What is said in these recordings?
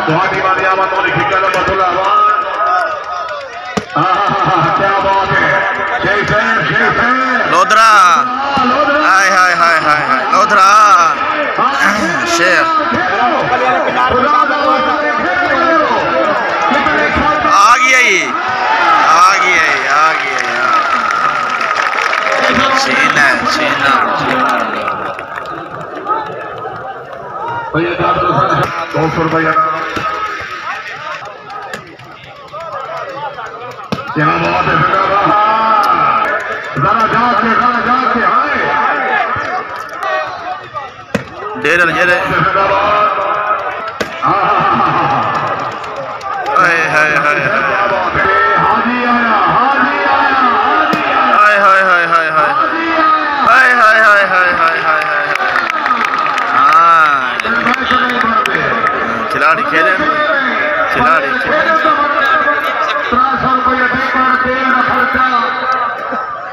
तुम्हारी बारी आवाज तो लिखी कर बतुला क्या बात है लोधरा हाय हाय हाय हाय हाय लोधरा शेख आ गया चीना चीना 200 रुपया क्या बात है जरा जाके हाय डेरे हाय हाय हाय हाजी आया हाय हाय हाय हाय हाय हाय हाय हाय हाय हाय हाय हाँ खिलाड़ी खेले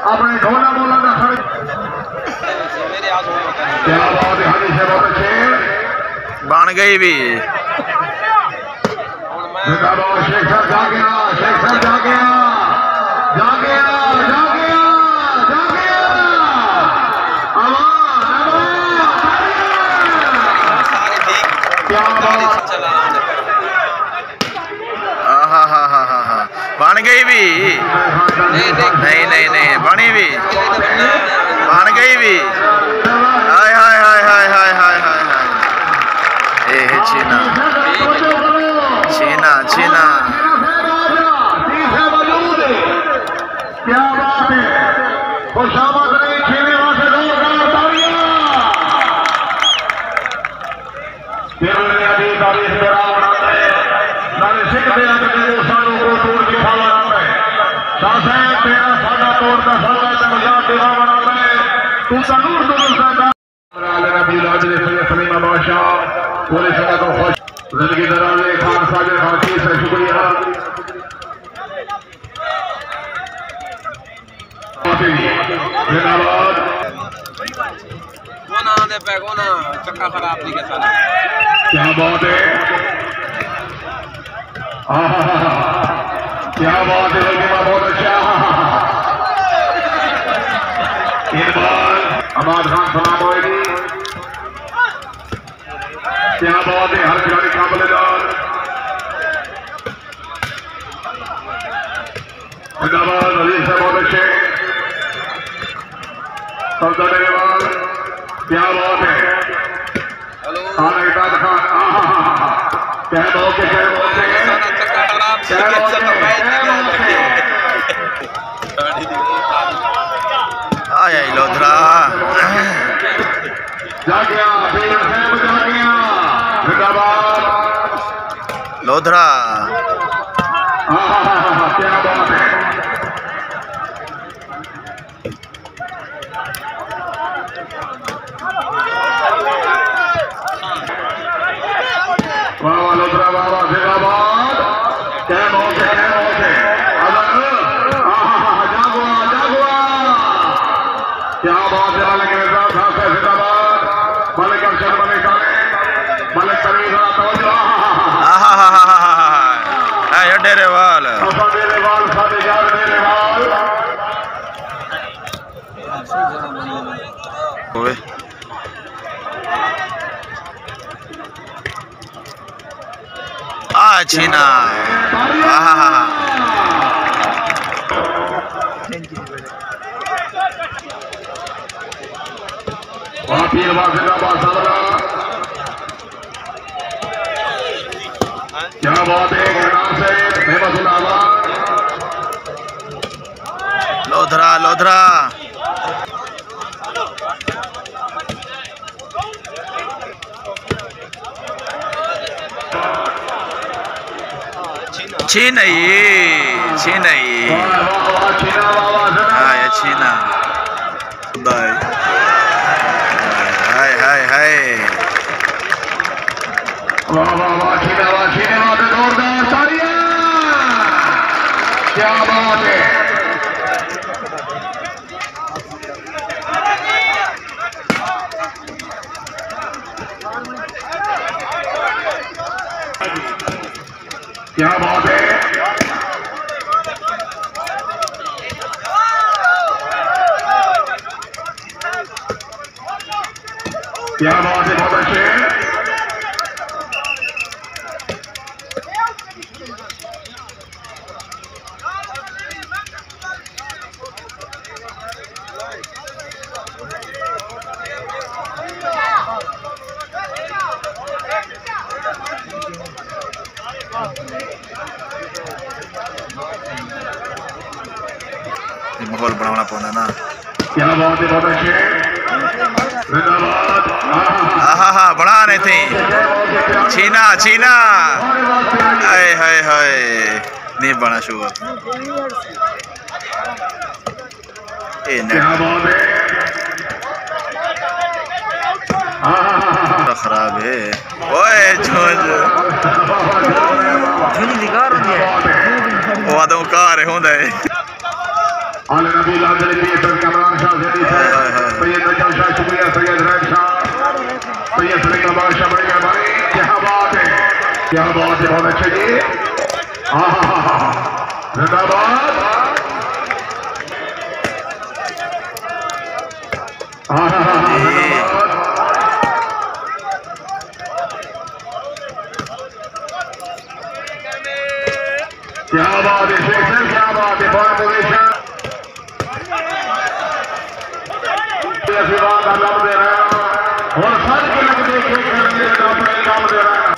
अपने ढोला बोला का खर्च क्या बात है हाजी से बहुत अच्छे बन गई भी शेख साहब जा गया बन गई भी नहीं बनी भी बन गई भी हाय हाय हाय हाय हाय हाय हाय ए चीना चीना चीना क्या बात है खुशामद नहीं छीने वाले तारीख तेरा बनाता है नाले सिख दे सालों को तोड़ के खावा बनाता है सासा तेरा सादा तोड़ का सादा मजाक तेरा बनाता है तू तनूर नबी राजे सलीमा बादशाह पूरे सदा को खुश जिंदगी दराजे खान साजिद खान की से शुक्रिया जिंदाबाद कौन आने पे कौन चक्का खराब नहीं के साथ क्या बात है क्या बात है बहुत अच्छा अहमद खान सलाम होगी क्या बात है हर खिलाड़ी काबिलेदार जिंदाबाद अजीज से बहुत अच्छे सरदार क्या बात है खान इताद खान क्या मौके आया लोधरा जा गया लोधरा क्या बात है लोधरा बाबा जिंदाबाद क्या मौके क्या बात है मलिक जिंदाबाद मलिक अरशद मलिक करीम डेरे वाल साढ़े 11 डेरे वाल चीना क्या बात है लोधरा लोधरा छीनई हाँ ये छीना बाय हाय हाय हाय जोरदार तालियां क्या बात है क्या बात है, क्या बात है, बहुत अच्छे। माहौल बनाना पौना ना। क्या बात है, बहुत अच्छे। जिंदाबाद। हाँ बड़ा नहीं थे छीना छीना हाय हाय हाय नहीं बना शुगर ए क्या बात है, खराब है ओए झुंझ वो आदम कार होंदा है आले नबी लादल की सर कमरान शाह जदी से सैयद नजम शाह शुक्रिया सैयद रैन शाह सैयद सलीम बादशाह बड़ी मेहरबानी। क्या बात है, क्या बात है, बहुत अच्छे जी। जिंदाबाद। क्या बात है शेख सर, क्या बात है, बहुत पोजीशन का नाम दे रहे हैं और सर के लग देखे करने का अपने नाम दे रहे हैं।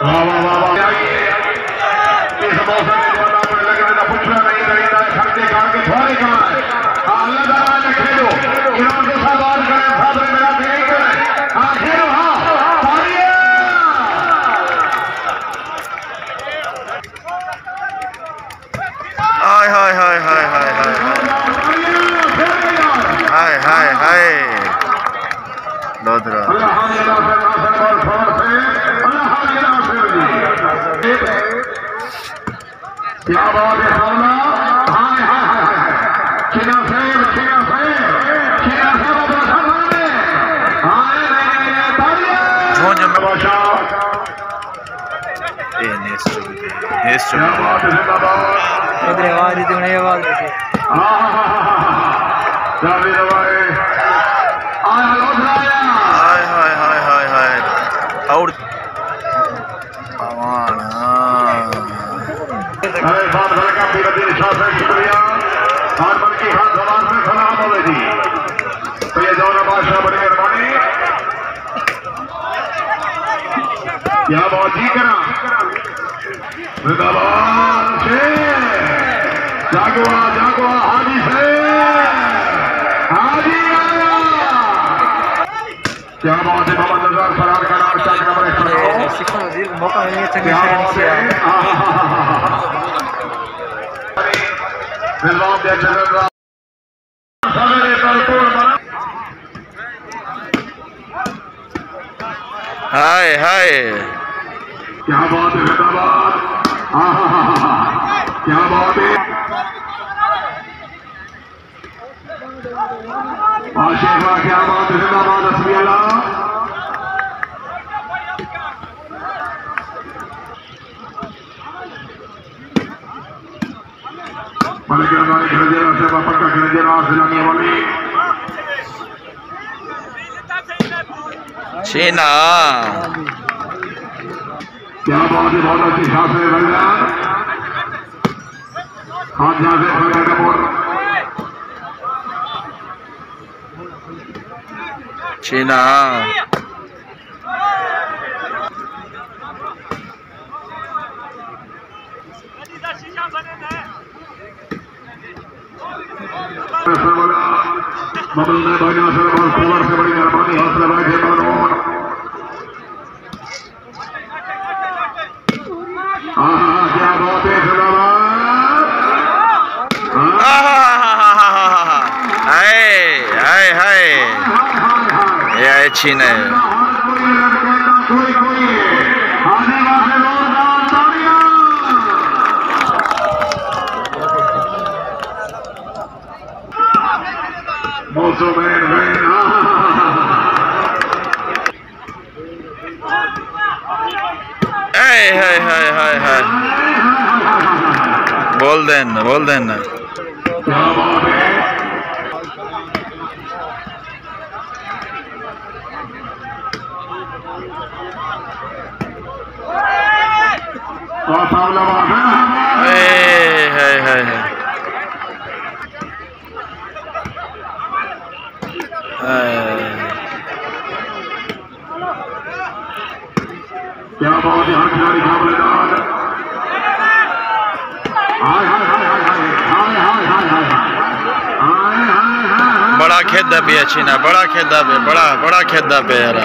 वाह वाह वाह वाह, इस मौसम में बना पर लगने का पूछना नहीं करेगा खर्चे के थोड़े कमाए। अल्लाह ताला ने खेलो इन्होंने सवाल करें साबरे मेरा नहीं करें आखिर हाय हाय हाय हाय हाय हाय हाय हाय हाय लोदरा क्या बात है सामना। हाय हाय हाय हाय चीना सेब चीना सेब चीना सेब अपना सामने हाय तालियां झोंझ में बादशाह। ए नेस्ट क्या बात है, जिंदाबाद। इधर आवाज इतनी नहीं आवाज जावी दवाए आया लोधराया हाय हाय हाय हाय हाय और अमान अरे बात भले का पीरदीन शाह से शुक्रिया खान मन की खान सवाल से सलाम होवे जी। तो ये जौना बादशाह बड़ी मेहरबानी। क्या बात जी करा जिंदाबाद से जागवा जागवा हाजी से हाजी आया। क्या बात है, मोहम्मद नजर फरार का नाम शाह कमरे खड़ो। सिखा वजीर को मौका मिलने चाहिए क्या बात है, दिलवाम दे चलन सवेरे कल तोड़ बना। हाय हाय क्या बात है, जिंदाबाद। क्या बात है, आशिका क्या बात है, जिंदाबाद हस्बी अल्लाह। मलिक रज़ाई खरजेरा से पक्का खरजेरा सिलानी वाली। छीना क्या बात है, बहुत अच्छी शाह से बल्ला हाथ जहाँ से फल का बोल छीना बबल ने भाई नासर और कूलर से बड़ी मेहरबानी हौसला बैठे बनोन। क्या बात है, हाय हाय हाय ये छीना है कोई कोई आने वाले जोरदार तालियां। मौसम हाय हाय हाय हाय हाय बोल देना क्या बात है क्या बात है हर खिलाड़ी सामनेदार हाय हाय हाय हाय हाय हाय हाय हाय हाय बड़ा खेदा पे अच्छी ना बड़ा खेदा पे बड़ा खेदा पे यार